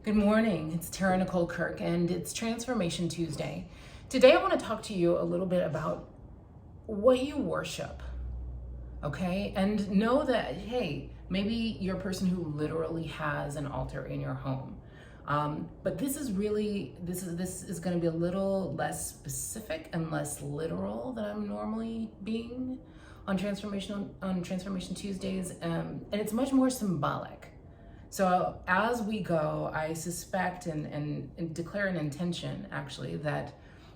Good morning, it's Tara-Nicholle Kirk, and it's Transformation Tuesday. Today I want to talk to you a little bit about what you worship, okay? And know that, hey, maybe you're a person who literally has an altar in your home. But this is going to be a little less specific and less literal than I'm normally being on Transformation Tuesdays, and it's much more symbolic. So as we go, I suspect and declare an intention, actually, that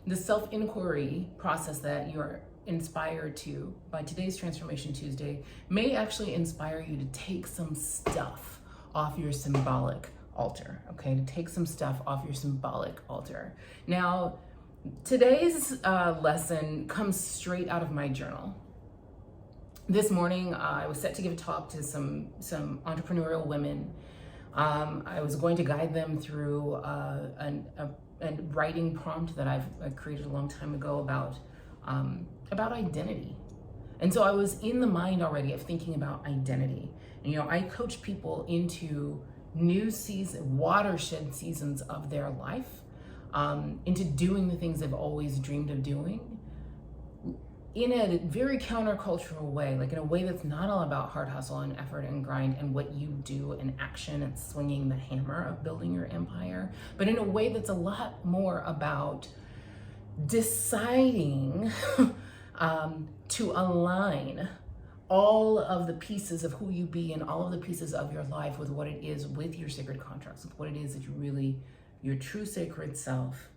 the self-inquiry process that you're inspired to by today's Transformation Tuesday may actually inspire you to take some stuff off your symbolic altar, okay? To take some stuff off your symbolic altar. Now, today's lesson comes straight out of my journal. This morning, I was set to give a talk to some entrepreneurial women. I was going to guide them through a writing prompt that I've created a long time ago about identity. And so I was in the mind already of thinking about identity. And, I coach people into new watershed seasons of their life, into doing the things they've always dreamed of doing, in a very countercultural way, like in a way that's not all about hard hustle and effort and grind and what you do and action and swinging the hammer of building your empire, but in a way that's a lot more about deciding to align all of the pieces of who you be and all of the pieces of your life with what it is, with your sacred contracts, with what it is that your true sacred self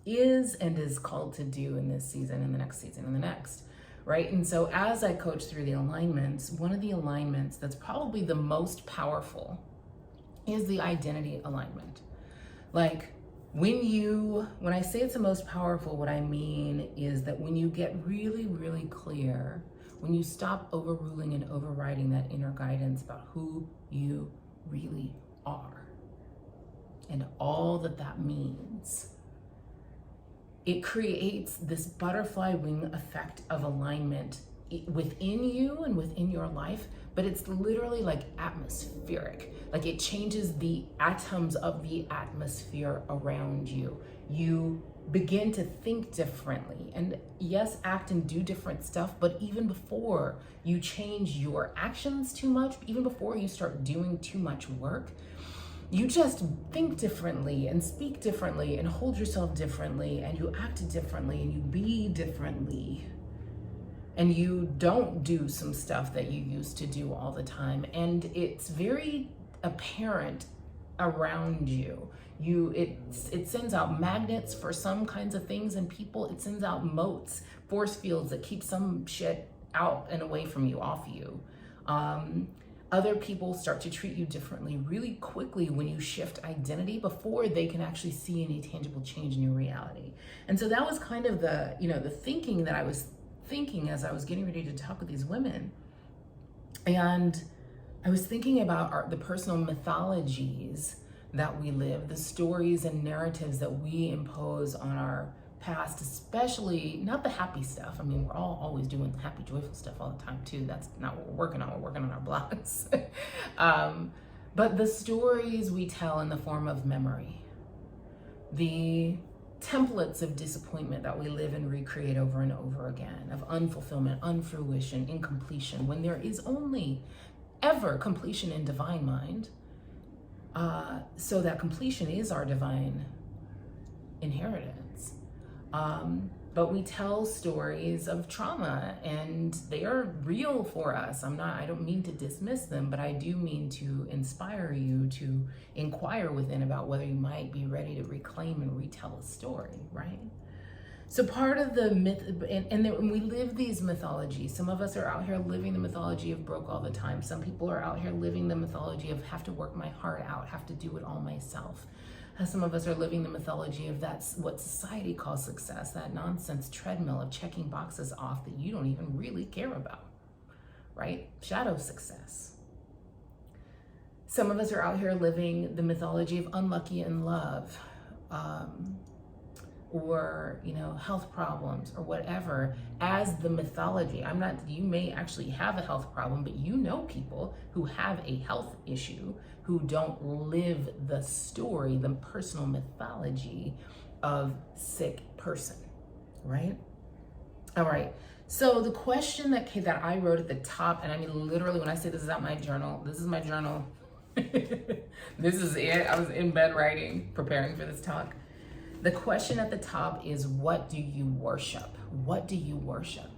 is and is called to do in this season, in the next season, and the next, right? And so as I coach through the alignments, one of the alignments that's probably the most powerful is the identity alignment. Like when I say it's the most powerful, what I mean is that when you get really, really clear, when you stop overruling and overriding that inner guidance about who you really are and all that means, it creates this butterfly wing effect of alignment within you and within your life, but it's literally like atmospheric. Like it changes the atoms of the atmosphere around you. You begin to think differently and yes, act and do different stuff, but even before you change your actions too much, even before you start doing too much work, you just think differently and speak differently and hold yourself differently and you act differently and you be differently. And you don't do some stuff that you used to do all the time. And it's very apparent around you. It sends out magnets for some kinds of things and people. It sends out moats, force fields that keep some shit out and away from you, off you. Other people start to treat you differently really quickly when you shift identity before they can actually see any tangible change in your reality. And so that was kind of the thinking that I was thinking as I was getting ready to talk with these women. And I was thinking about the personal mythologies that we live, the stories and narratives that we impose on our past, especially not the happy stuff. I mean, we're all always doing happy, joyful stuff all the time too. That's not what we're working on. We're working on our blocks. But the stories we tell in the form of memory, the templates of disappointment that we live and recreate over and over again, of unfulfillment, unfruition, incompletion, when there is only ever completion in divine mind. So that completion is our divine inheritance. But we tell stories of trauma and they are real for us. I don't mean to dismiss them, but I do mean to inspire you to inquire within about whether you might be ready to reclaim and retell a story, right? So part of the myth, and then when we live these mythologies, some of us are out here living the mythology of broke all the time. Some people are out here living the mythology of have to work my heart out, have to do it all myself. Some of us are living the mythology of that's what society calls success, that nonsense treadmill of checking boxes off that you don't even really care about, right? Shadow success. Some of us are out here living the mythology of unlucky in love, or, health problems or whatever as the mythology. You may actually have a health problem, but you know people who have a health issue who don't live the story, the personal mythology of sick person, right? All right. So the question that I wrote at the top, and I mean, literally when I say this is out my journal, this is my journal. This is it. I was in bed writing, preparing for this talk. The question at the top is, what do you worship? What do you worship?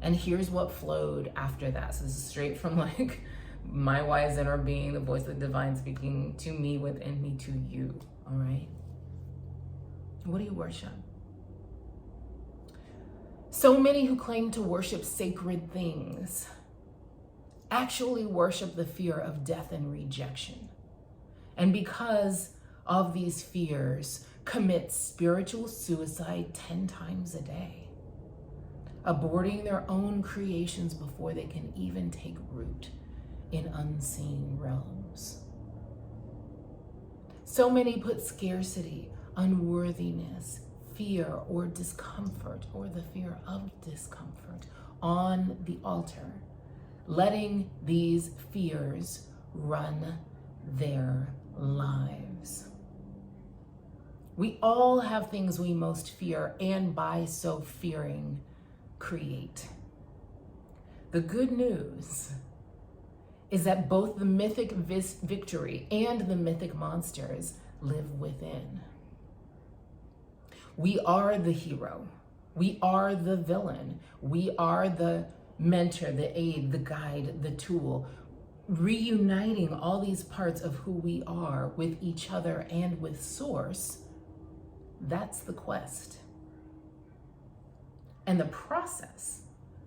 And here's what flowed after that. So this is straight from like my wise inner being, the voice of the divine speaking to me, within me, to you. All right. What do you worship? So many who claim to worship sacred things actually worship the fear of death and rejection. And because of these fears, commit spiritual suicide 10 times a day, aborting their own creations before they can even take root in unseen realms. So many put scarcity, unworthiness, fear or discomfort, or the fear of discomfort, on the altar, letting these fears run their lives. We all have things we most fear, and by so fearing, create. The good news is that both the mythic victory and the mythic monsters live within. We are the hero. We are the villain. We are the mentor, the aid, the guide, the tool, reuniting all these parts of who we are with each other and with Source. That's the quest. And the process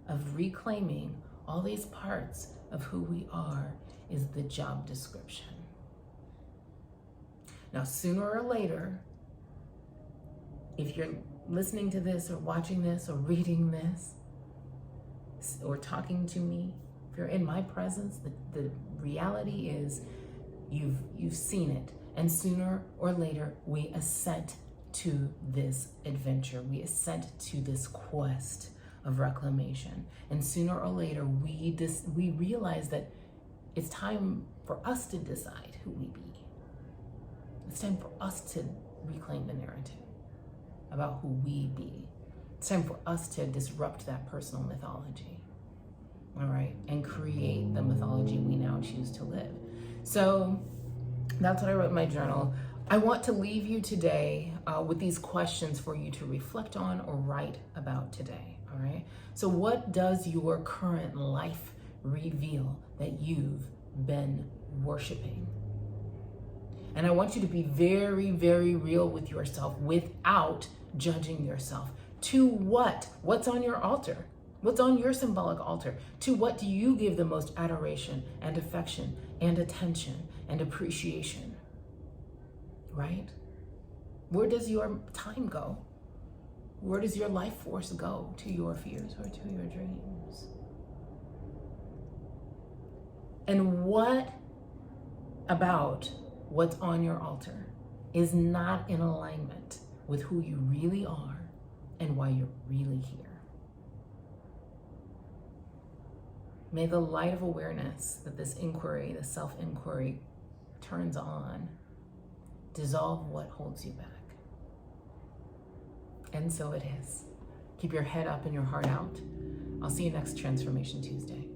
of reclaiming all these parts of who we are is the job description. Now, sooner or later, if you're listening to this or watching this or reading this or talking to me, if you're in my presence, the reality is you've seen it. And sooner or later, we ascend to this adventure. We ascend to this quest of reclamation. And sooner or later, we realize that it's time for us to decide who we be. It's time for us to reclaim the narrative about who we be. It's time for us to disrupt that personal mythology, all right, and create the mythology we now choose to live. So that's what I wrote in my journal. I want to leave you today with these questions for you to reflect on or write about today, all right? So what does your current life reveal that you've been worshiping? And I want you to be very, very real with yourself without judging yourself. To what? What's on your altar? What's on your symbolic altar? To what do you give the most adoration and affection and attention and appreciation? Right? Where does your time go? Where does your life force go? To your fears or to your dreams? And what about what's on your altar is not in alignment with who you really are and why you're really here? May the light of awareness that this inquiry, the self-inquiry, turns on, dissolve what holds you back. And so it is. Keep your head up and your heart out. I'll see you next Transformation Tuesday.